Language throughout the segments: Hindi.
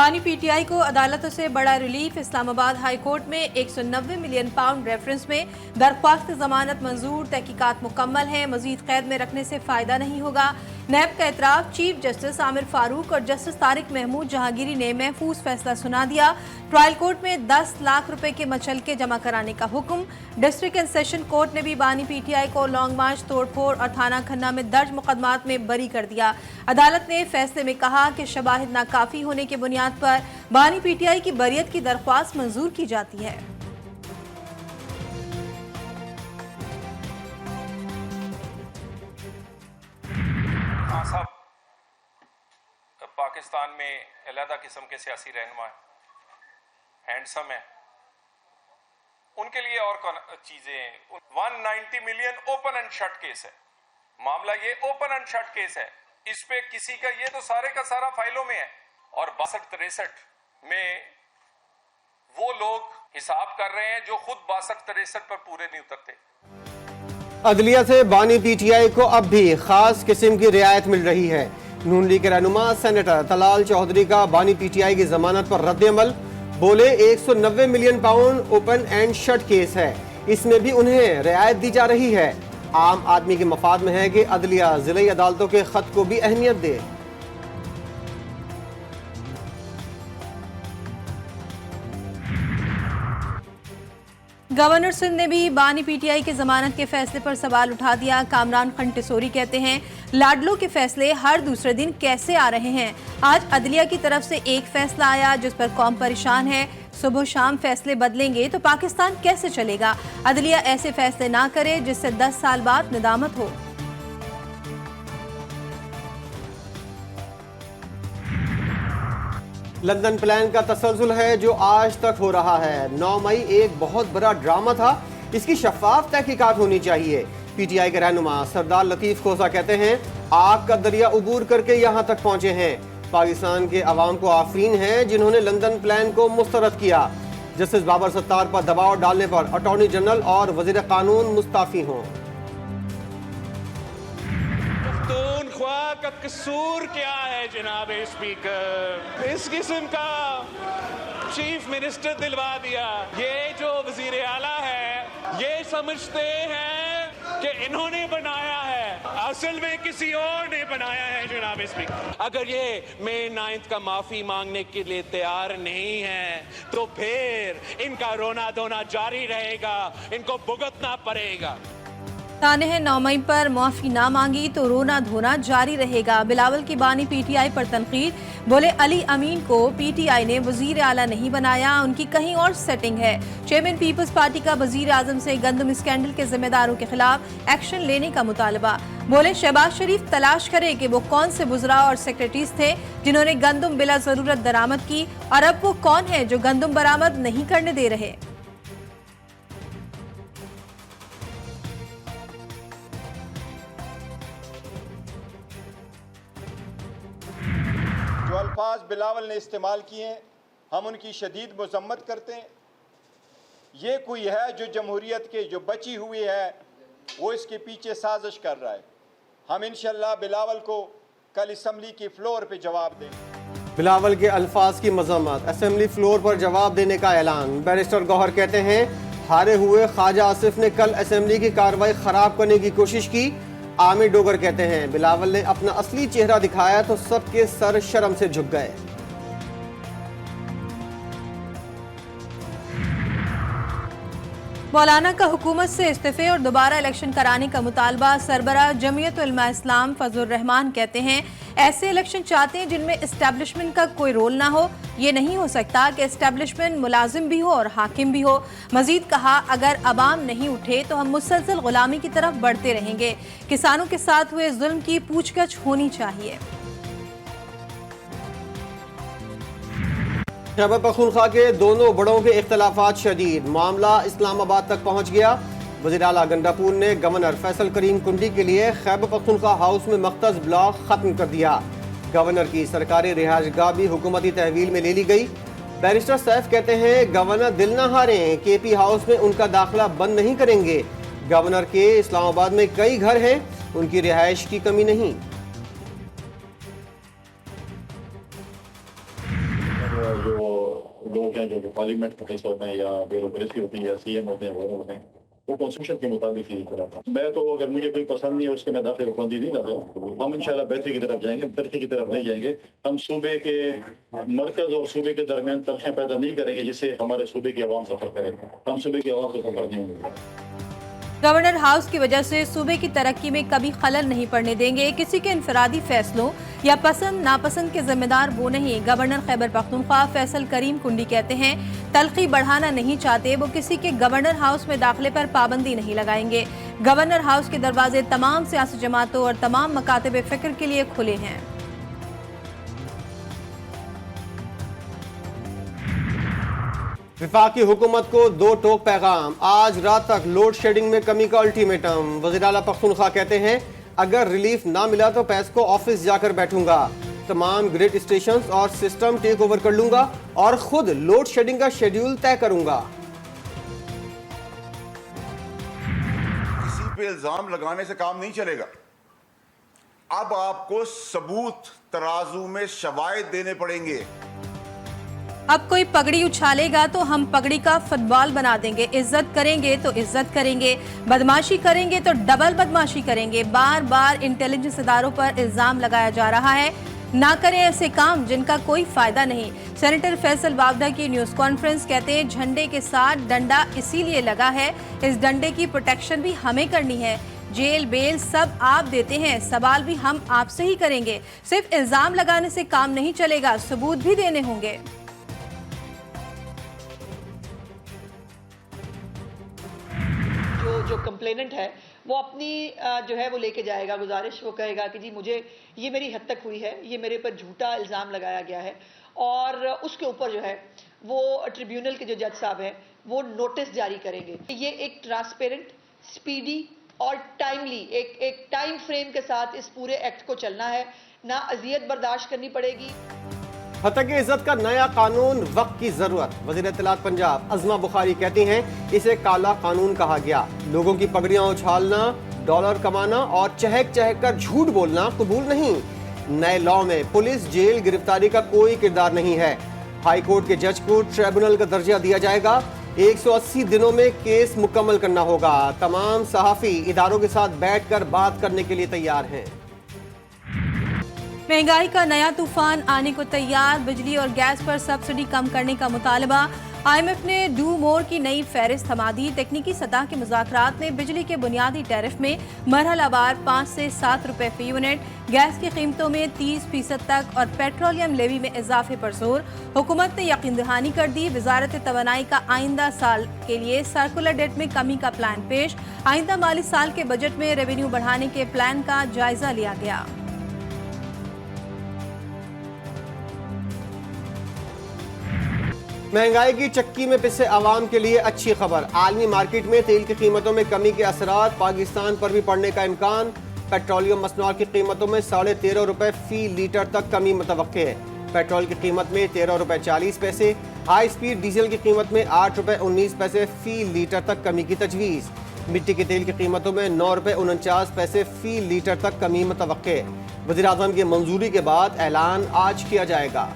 बानी पीटीआई को अदालतों से बड़ा रिलीफ। इस्लामाबाद हाई कोर्ट में 190 मिलियन पाउंड रेफरेंस में दरख्वास्त जमानत मंजूर, तहकीकात मुकम्मल है, मजीद कैद में रखने से फायदा नहीं होगा। नैब का एतराफ। चीफ जस्टिस आमिर फारूक और जस्टिस तारिक महमूद जहांगीरी ने महफूज फैसला सुना दिया। ट्रायल कोर्ट में 10 लाख रुपए के मचलके जमा कराने का हुक्म। डिस्ट्रिक्ट एंड सेशन कोर्ट ने भी बानी पीटीआई को लॉन्ग मार्च, तोड़फोड़ और थाना खन्ना में दर्ज मुकदमात में बरी कर दिया। अदालत ने फैसले में कहा कि शवाहिद नाकाफी होने की बुनियाद पर बानी पीटीआई की बरियत की दरख्वास्त मंजूर की जाती है। साहब पाकिस्तान में अलहदा किस्म के सियासी रहनुमा है, हैंडसम है, उनके लिए और चीजें 190 million open and shut case है। मामला ये ओपन एंड शट केस है, इस पे किसी का ये तो सारे का सारा फाइलों में है। और 62-63 में वो लोग हिसाब कर रहे हैं जो खुद 62-63 पर पूरे नहीं उतरते। अदलिया से बानी पीटीआई को अब भी खास किस्म की रियायत मिल रही है। नून लीग के रहनुमा सेनेटर तलाल चौधरी का बानी पीटीआई की जमानत पर रद्द-ए-अमल। बोले 190 million pound open and shut case है, इसमें भी उन्हें रियायत दी जा रही है। आम आदमी के मफाद में है कि अदलिया जिला अदालतों के खत को भी अहमियत दे। गवर्नर सिंध ने भी बानी पीटीआई के जमानत के फैसले पर सवाल उठा दिया। कामरान खन टिसोरी कहते हैं, लाडलो के फैसले हर दूसरे दिन कैसे आ रहे हैं। आज अदलिया की तरफ से एक फैसला आया जिस पर कौम परेशान है। सुबह शाम फैसले बदलेंगे तो पाकिस्तान कैसे चलेगा। अदलिया ऐसे फैसले ना करे जिससे 10 साल बाद निदामत हो। लंदन प्लान का तसलसल है जो आज तक हो रहा है। 9 मई एक बहुत बड़ा ड्रामा था, इसकी शफाफ तहकीकात होनी चाहिए। पीटीआई के रहनुमा सरदार लतीफ खोसा कहते हैं, आग का दरिया उबूर करके यहाँ तक पहुँचे हैं। पाकिस्तान के अवाम को आफरीन है जिन्होंने लंदन प्लान को मुस्तरद किया। जस्टिस बाबर सत्तार पर दबाव डालने पर अटॉर्नी जनरल और वजीर कानून मुस्ताफी हों। पख्तूनख्वा का कसूर क्या है जनाब स्पीकर? इस किस्म का चीफ मिनिस्टर दिलवा दिया। ये जो वजीर आला है ये समझते हैं कि इन्होंने बनाया है, असल में किसी और ने बनाया है जनाब स्पीकर। अगर ये मई 9 का माफी मांगने के लिए तैयार नहीं है तो फिर इनका रोना धोना जारी रहेगा, इनको भुगतना पड़ेगा। ताने हैं 9 मई पर माफी ना मांगी तो रोना धोना जारी रहेगा। बिलावल की बानी पीटीआई पर तनकीद। बोले अली अमीन को पीटीआई ने वजीर आला नहीं बनाया, उनकी कहीं और सेटिंग है। चेयरमैन पीपल्स पार्टी का वजीर आजम से गंदम स्कैंडल के जिम्मेदारों के खिलाफ एक्शन लेने का मुतालबा। बोले शहबाज शरीफ तलाश करे कि वो कौन से बुजरा और सेक्रेटरीज थे जिन्होंने गंदम बिला जरूरत दरामद की और अब वो कौन है जो गंदम बरामद नहीं करने दे रहे। जो अल्फाज बिलावल ने इस्तेमाल किए हैं हम उनकी शदीद मजम्मत करते हैं। ये कोई है जो जमहूरियत के जो बची हुई है वो इसके पीछे साजिश कर रहा है। हम इंशाअल्लाह बिलावल को कल असम्बली की फ्लोर पे जवाब देंगे। बिलावल के अल्फाज की मजम्मत, असेंबली फ्लोर पर जवाब देने का ऐलान। बैरिस्टर गौहर कहते हैं, हारे हुए ख्वाजा आसिफ ने कल असेंबली की कार्रवाई खराब करने की कोशिश की। आमिर डोगर कहते हैं, बिलावल ने अपना असली चेहरा दिखाया तो सबके सर शर्म से झुक गए। मौलाना का हुकूमत से इस्तीफे और दोबारा इलेक्शन कराने का मुतालबा। सरबराह जमीयत उलमा इस्लाम फजलुर रहमान कहते हैं, ऐसे इलेक्शन चाहते हैं जिनमें इस्टेब्लिशमेंट का कोई रोल ना हो। ये नहीं हो सकता कि इस्टेब्लिशमेंट मुलाजिम भी हो और हाकिम भी हो। मजीद कहा, अगर अवाम नहीं उठे तो हम मुसलसल गुलामी की तरफ बढ़ते रहेंगे। किसानों के साथ हुए जुल्म की पूछगछ होनी चाहिए। खैबर पख्तूनख्वा के दोनों बड़ों के इख्तलाफात शदीद। मामला इस्लामाबाद तक पहुँच गया। वज़ीर आला गंडापुर ने गवर्नर फैसल करीम कुंडी के लिए खैबर पख्तूनख्वा हाउस में मख्तस ब्लॉक खत्म कर दिया। गवर्नर की सरकारी रिहाइशगाह भी हुकूमती तहवील में ले ली गई। बैरिस्टर सैफ कहते हैं, गवर्नर दिल न हारें, केपी हाउस में उनका दाखिला बंद नहीं करेंगे। गवर्नर के इस्लामाबाद में कई घर हैं, उनकी रिहाइश की कमी नहीं। होते हैं जो पार्लियामेंट के हिस्सों में या ब्यूरोक्रेसी होती है, CM होते हैं, वो होते हैं, वो कॉन्स्टिट्यूशन के मुताबिक ही कराता हूँ। मैं तो अगर मुझे कोई पसंद नहीं है उसके मैं दाखिल बंदी नहीं करता। हम इंशाल्लाह बेहतरी की तरफ जाएंगे, तरक्की की तरफ नहीं जाएंगे। हम सूबे के मरकज और सूबे के दरमियान तलखें पैदा नहीं करेंगे जिससे हमारे सूबे की आवाम सफर करे। हम सूबे की आवाम को सफर नहीं होंगे। गवर्नर हाउस की वजह से सूबे की तरक्की में कभी खलल नहीं पड़ने देंगे। किसी के इनफरादी फैसलों या पसंद नापसंद के जिम्मेदार वो नहीं। गवर्नर खैबर पख्तूनख्वा फैसल करीम कुंडी कहते हैं तलखी बढ़ाना नहीं चाहते। वो किसी के गवर्नर हाउस में दाखिले पर पाबंदी नहीं लगाएंगे। गवर्नर हाउस के दरवाजे तमाम सियासी जमातों और तमाम मकातब फिक्र के लिए खुले हैं। विफाकी हुकूमत को दो टोक पैगाम। आज रात तक लोड शेडिंग में कमी का अल्टीमेटम। वज़ीर आला पख्तूनख्वा कहते हैं अगर रिलीफ ना मिला तो पेस्को ऑफिस जाकर बैठूंगा। तमाम ग्रिड स्टेशन और सिस्टम टेक ओवर कर लूंगा और खुद लोड शेडिंग का शेड्यूल तय करूंगा। किसी पे इल्जाम लगाने से काम नहीं चलेगा। अब आपको सबूत तराजू में शवाहिद देने पड़ेंगे। अब कोई पगड़ी उछालेगा तो हम पगड़ी का फुटबॉल बना देंगे। इज्जत करेंगे तो इज्जत करेंगे, बदमाशी करेंगे तो डबल बदमाशी करेंगे। बार बार इंटेलिजेंस इदारों पर इल्जाम लगाया जा रहा है। ना करें ऐसे काम जिनका कोई फायदा नहीं। सेनेटर फैसल वावदा की न्यूज कॉन्फ्रेंस कहते हैं झंडे के साथ डंडा इसीलिए लगा है, इस डंडे की प्रोटेक्शन भी हमें करनी है। जेल बेल सब आप देते हैं, सवाल भी हम आपसे ही करेंगे। सिर्फ इल्जाम लगाने से काम नहीं चलेगा, सबूत भी देने होंगे। जो कंप्लेनेंट है वो अपनी जो है वो लेके जाएगा गुजारिश। वो कहेगा कि जी मुझे ये मेरी हद तक हुई है, ये मेरे पर झूठा इल्ज़ाम लगाया गया है, और उसके ऊपर जो है वो ट्रिब्यूनल के जो जज साहब हैं वो नोटिस जारी करेंगे। ये एक ट्रांसपेरेंट, स्पीडी और टाइमली एक टाइम फ्रेम के साथ इस पूरे एक्ट को चलना है। ना अजियत बर्दाश्त करनी पड़ेगी। हतक इज्जत का नया कानून वक्त की जरूरत। वज़ीर इत्तलात पंजाब अज़मा बुखारी कहती हैं इसे काला कानून कहा गया। लोगों की पगड़ियां उछालना, डॉलर कमाना और चहक चहक कर झूठ बोलना कबूल नहीं। नए लॉ में पुलिस, जेल, गिरफ्तारी का कोई किरदार नहीं है। हाई कोर्ट के जज को ट्रिब्यूनल का दर्जा दिया जाएगा। 180 दिनों में केस मुकम्मल करना होगा। तमाम सहाफी इदारों के साथ बैठकर बात करने के लिए तैयार हैं। महंगाई का नया तूफान आने को तैयार। बिजली और गैस पर सब्सिडी कम करने का मुतालबा। IMF ने डू मोर की नई फहरिस्त थमा दी। तकनीकी सतह के मुज़ाकरात में बिजली के बुनियादी टैरिफ में मरहलावार 5 से 7 रुपए फी यूनिट, गैस की कीमतों में 30% तक और पेट्रोलियम लेवी में इजाफे पर जोर। हुकूमत ने यकीन दहानी कर दी। वजारत तवानाई का आइंदा साल के लिए सर्कुलर डेट में कमी का प्लान पेश। आइंदा माली साल के बजट में रेवेन्यू बढ़ाने के प्लान का जायजा लिया गया। महंगाई की चक्की में पिसे आवाम के लिए अच्छी खबर। आलमी मार्केट में तेल की कीमतों में कमी के असरात पाकिस्तान पर भी पड़ने का इम्कान। पेट्रोलियम मसनूआत की कीमतों में 13.5 रुपए फी लीटर तक कमी मुतवक्के है। पेट्रोल की कीमत में 13 रुपए 40 पैसे, हाई स्पीड डीजल की कीमत में 8 रुपए 19 पैसे फी लीटर तक कमी की तजवीज़। मिट्टी के तेल की कीमतों में 9 रुपए 49 पैसे फी लीटर तक कमी मुतवक्के है। वज़ीर आज़म की मंजूरी के बाद ऐलान आज किया जाएगा।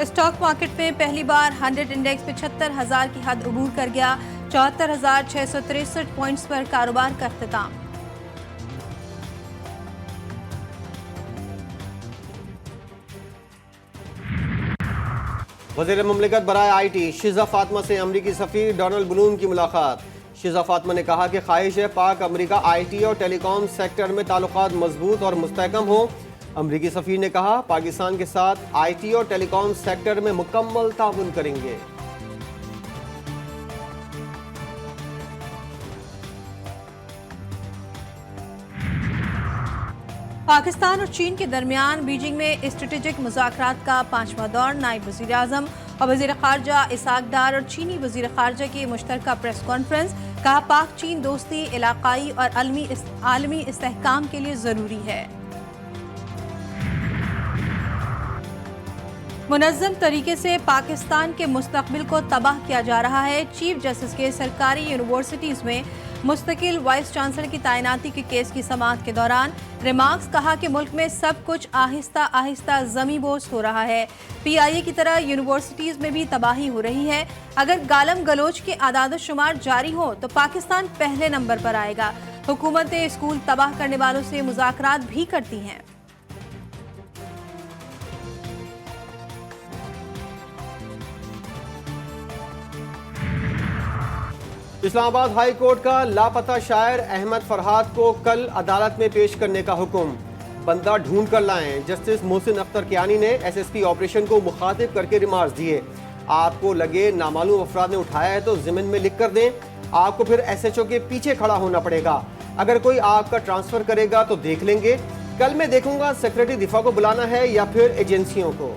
स्टॉक मार्केट में पहली बार 100 इंडेक्स 75,000 की हद अबूर कर गया। 74,663 पॉइंट्स पर कारोबार का अख्तिताम। वज़ीर ममलिकत बराए IT शिज़ा फातिमा से अमरीकी सफ़ीर डोनाल्ड ब्लूम की मुलाकात। शिज़ा फातिमा ने कहा कि ख्वाहिश है पाक अमरीका IT और टेलीकॉम सेक्टर में ताल्लुकात मजबूत और मुस्तहकम हो। अमरीकी सफ़ीर ने कहा पाकिस्तान के साथ IT और टेलीकॉम सेक्टर में मुकम्मल ताउन करेंगे। पाकिस्तान और चीन के दरमियान बीजिंग में स्ट्रेटेजिक मुज़ाकरात का 5वां दौर। नायब वज़ीर आज़म और वज़ीर ख़ारजा इसाक डार और चीनी वज़ीर ख़ारजा की मुश्तरका प्रेस कॉन्फ्रेंस। कहा पाक चीन दोस्ती इलाकाई और आलमी इस्तेहकाम के लिए ज़रूरी है। मुनज़्ज़म तरीके से पाकिस्तान के मुस्तकबिल को तबाह किया जा रहा है। चीफ जस्टिस के सरकारी यूनिवर्सिटीज़ में मुस्तकिल वाइस चांसलर की तैनाती के केस की समाअत के दौरान रिमार्क्स कहा कि मुल्क में सब कुछ आहिस्ता आहिस्ता ज़मींबोस हो रहा है। PIA की तरह यूनिवर्सिटीज़ में भी तबाही हो रही है। अगर गालम गलोच के आदाद शुमार जारी हो तो पाकिस्तान पहले नंबर पर आएगा। हुकूमतें स्कूल तबाह करने वालों से मुज़ाकरात भी करती हैं। इस्लामाबाद हाई कोर्ट का लापता शायर अहमद फरहाद को कल अदालत में पेश करने का हुक्म। बंदा ढूंढ कर लाएं। जस्टिस मोहसिन अख्तर कियानी ने SSP ऑपरेशन को मुखातिब करके रिमार्क्स दिए। आपको लगे नामालूम अफराद ने उठाया है तो ज़मीन में लिख कर दें, आपको फिर SHO के पीछे खड़ा होना पड़ेगा। अगर कोई आपका ट्रांसफर करेगा तो देख लेंगे। कल मैं देखूंगा सेक्रेटरी दिफा को बुलाना है या फिर एजेंसियों को।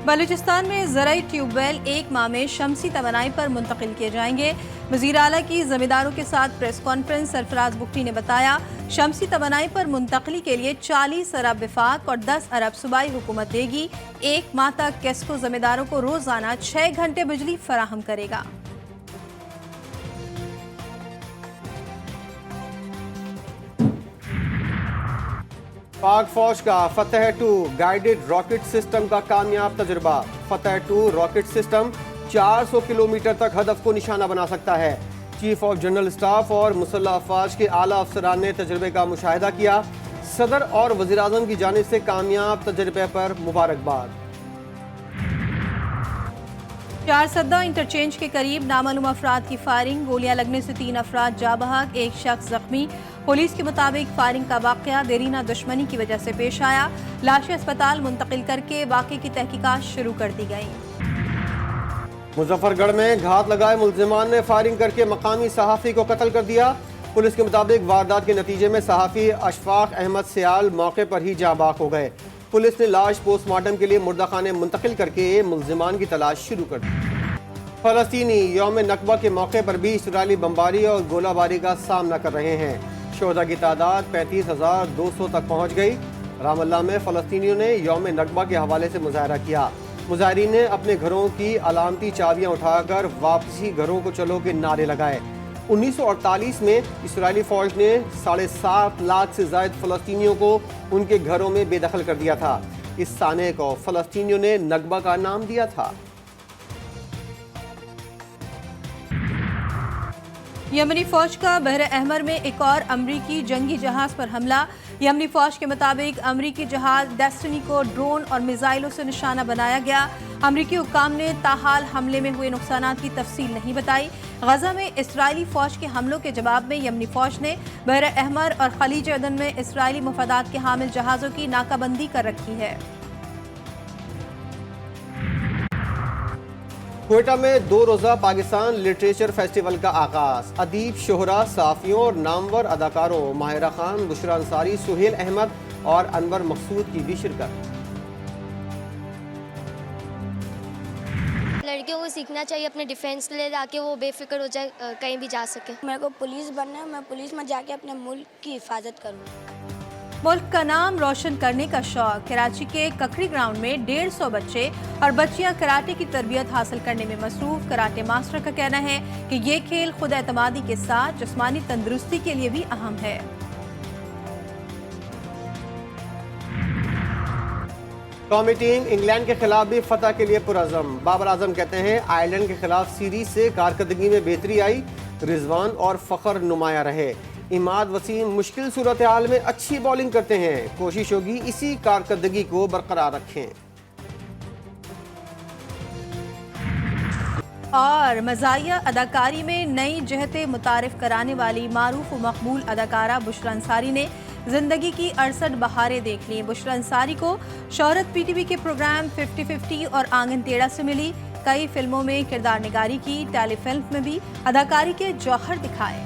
बलूचिस्तान में ज़राई ट्यूबवेल 1 माह में शमसी तवानाई पर मुंतकिल किए जाएंगे। वज़ीर आला की ज़मींदारों के साथ प्रेस कॉन्फ्रेंस सरफराज बुख्ती ने बताया, शमसी तवानाई पर मुंतकली के लिए 40 अरब विफाक और 10 अरब सूबाई हुकूमत देगी। 1 माह तक केस्को ज़मींदारों को रोज़ाना 6 घंटे बिजली फराहम करेगा। पाक फौज का फतह 2 गाइडेड रॉकेट सिस्टम का कामयाब तजुर्बा। फतह 2 रॉकेट सिस्टम 400 किलोमीटर तक हदफ को निशाना बना सकता है। चीफ ऑफ जनरल स्टाफ और मुसल्लह अफवाज के आला अफसरान ने तजुर्बे का मुशाहिदा किया। सदर और वज़ीर आज़म की जानिब से कामयाब तजुर्बे पर मुबारकबाद। 4 सद्दा इंटरचेंज के करीब नामालूम अफराद की फायरिंग, गोलियां लगने से 3 अफराद जा बहक, 1 शख्स जख्मी। पुलिस के मुताबिक फायरिंग का वाकया देरीना दुश्मनी की वजह से पेश आया। लाशें अस्पताल मुंतकिल करके वाक़े की तहकीकात शुरू कर दी गई। मुजफ्फरगढ़ में घात लगाए मुल्जिमान ने फायरिंग करके मकामी सहाफ़ी को कत्ल कर दिया। पुलिस के मुताबिक वारदात के नतीजे में सहाफ़ी अशफाक अहमद सियाल मौके पर ही जाँ बाक हो गए। पुलिस ने लाश पोस्टमार्टम के लिए मुर्दा खाने मुंतकिल करके मुल्जिमान की तलाश शुरू कर दी। फ़लस्तीनी यौम नकबा के मौके पर भी इसराइली बमबारी और गोलाबारी का सामना कर रहे हैं। शोहदा की तादाद 35,200 तक पहुँच गई। रामल्ला में फ़लस्तीनियों ने यौम नकबा के हवाले से मुजाहरा किया। मुजाहिरीन ने अपने घरों की अलामती चाबियां उठाकर वापसी घरों को चलो के नारे लगाए। 1948 में इसराइली फ़ौज ने 7.5 लाख से ज़ायद फ़लस्तीनियों को उनके घरों में बेदखल कर दिया था। इस साने को फ़लस्तीनियों ने नकबा का नाम दिया था। यमनी फौज का बहर अहमर में एक और अमरीकी जंगी जहाज पर हमला। यमनी फौज के मुताबिक अमरीकी जहाज डेस्टिनी को ड्रोन और मिसाइलों से निशाना बनाया गया। अमरीकी हुक्काम ने ताहाल हमले में हुए नुकसानात की तफसील नहीं बताई। गजा में इसराइली फौज के हमलों के जवाब में यमनी फौज ने बहर अहमर और खलीज अदन में इसराइली मुफादात के हामिल जहाज़ों की नाकाबंदी कर रखी है। क्वेटा में 2 रोज़ा पाकिस्तान लिटरेचर फेस्टिवल का आगाज। अदीब, शोहरा, साफ़ियों और नामवर अदाकारों माहिरा खान, बुशरा अंसारी, सुहेल अहमद और अनवर मकसूद की भी शिरकत। लड़कियों को सीखना चाहिए अपने डिफेंस के लिए, ताकि वो बेफिक्र हो जाए, कहीं भी जा सके। मेरे को पुलिस बनना है, मैं पुलिस में जाके अपने मुल्क की हिफाजत करूँ। मुल्क का नाम रोशन करने का शौक। कराची के ककड़ी ग्राउंड में 150 बच्चे और बच्चियां कराटे की तरबियत हासिल करने में मसरूफ। कराटे मास्टर का कहना है कि ये खेल खुद एतमादी के साथ जिस्मानी तंदुरुस्ती के लिए भी अहम है। कौमी टीम इंग्लैंड के खिलाफ भी फतह के लिए पुरअज़म। बाबर आजम कहते हैं आयरलैंड के खिलाफ सीरीज से कारकर्दगी में बेहतरी आई, रिजवान और फ़ख्र नुमाया रहे। इमाद वसीम मुश्किल सूरत हाल में अच्छी बॉलिंग करते हैं, कोशिश होगी इसी कारकर्दगी को बरकरार रखें। और मज़ाहिया अदाकारी में नई जहतें मुतारिफ कराने वाली मारूफ व मकबूल अदाकारा बुशरा अंसारी ने जिंदगी की 68 बहारें देख ली। बुशरा अंसारी को शोहरत PTV के प्रोग्राम 50-50 और आंगन टेढ़ा से मिली। कई फिल्मों में किरदार निगारी की, टेलीफिल्म में भी अदाकारी के जौहर दिखाए।